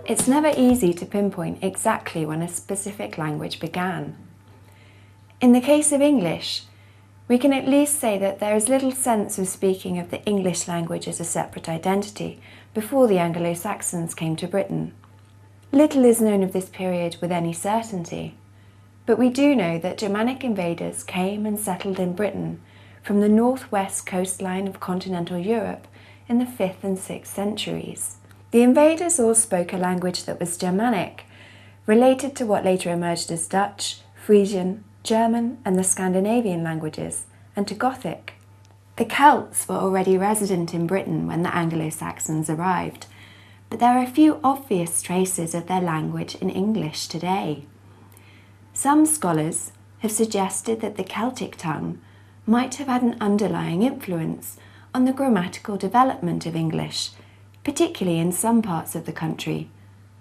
It's never easy to pinpoint exactly when a specific language began. In the case of English, we can at least say that there is little sense of speaking of the English language as a separate identity before the Anglo-Saxons came to Britain. Little is known of this period with any certainty, but we do know that Germanic invaders came and settled in Britain from the northwest coastline of continental Europe in the 5th and 6th centuries. The invaders all spoke a language that was Germanic, related to what later emerged as Dutch, Frisian, German and the Scandinavian languages, and to Gothic. The Celts were already resident in Britain when the Anglo-Saxons arrived, but there are few obvious traces of their language in English today. Some scholars have suggested that the Celtic tongue might have had an underlying influence on the grammatical development of English, particularly in some parts of the country,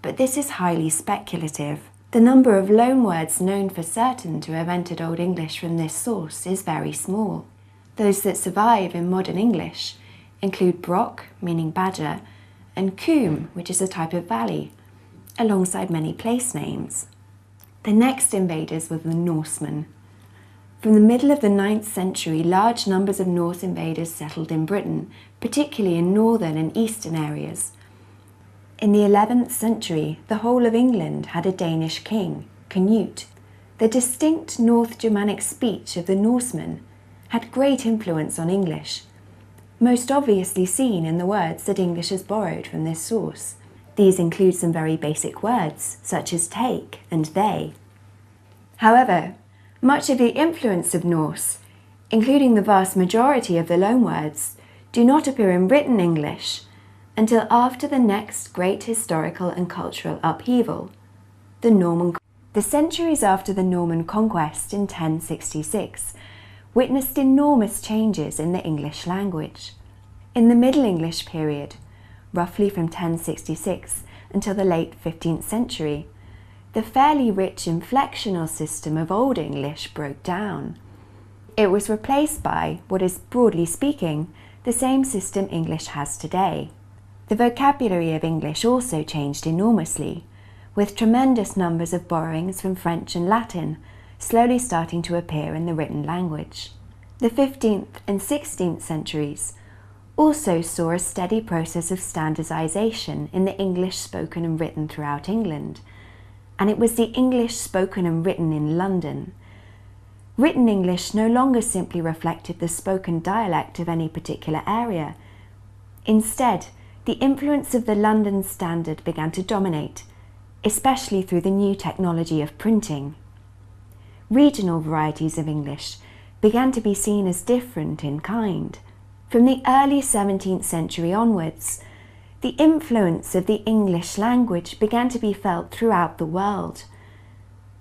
but this is highly speculative. The number of loanwords known for certain to have entered Old English from this source is very small. Those that survive in modern English include broch, meaning badger, and coombe, which is a type of valley, alongside many place names. The next invaders were the Norsemen. From the middle of the 9th century, large numbers of Norse invaders settled in Britain, particularly in northern and eastern areas. In the 11th century, the whole of England had a Danish king, Canute. The distinct North Germanic speech of the Norsemen had great influence on English, most obviously seen in the words that English has borrowed from this source. These include some very basic words, such as take and they. However, much of the influence of Norse, including the vast majority of the loanwords, do not appear in written English until after the next great historical and cultural upheaval, the Norman. The centuries after the Norman conquest in 1066 witnessed enormous changes in the English language. In the Middle English period, roughly from 1066 until the late 15th century, the fairly rich inflectional system of Old English broke down. It was replaced by what is, broadly speaking, the same system English has today. The vocabulary of English also changed enormously, with tremendous numbers of borrowings from French and Latin slowly starting to appear in the written language. The 15th and 16th centuries also saw a steady process of standardization in the English spoken and written throughout England, and it was the English spoken and written in London. Written English no longer simply reflected the spoken dialect of any particular area. Instead, the influence of the London standard began to dominate, especially through the new technology of printing. Regional varieties of English began to be seen as different in kind. From the early 17th century onwards, the influence of the English language began to be felt throughout the world.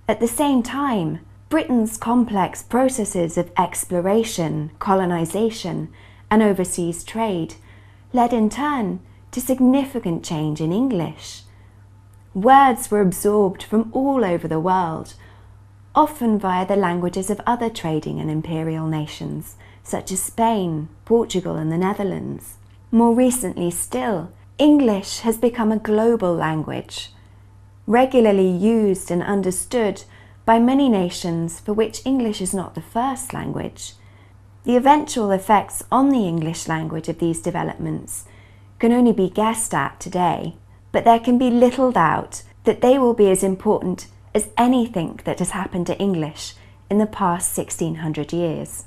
At the same time, Britain's complex processes of exploration, colonization, and overseas trade led in turn to significant change in English. Words were absorbed from all over the world, often via the languages of other trading and imperial nations, such as Spain, Portugal, and the Netherlands. More recently still, English has become a global language, regularly used and understood by many nations for which English is not the first language. The eventual effects on the English language of these developments can only be guessed at today, but there can be little doubt that they will be as important as anything that has happened to English in the past 1600 years.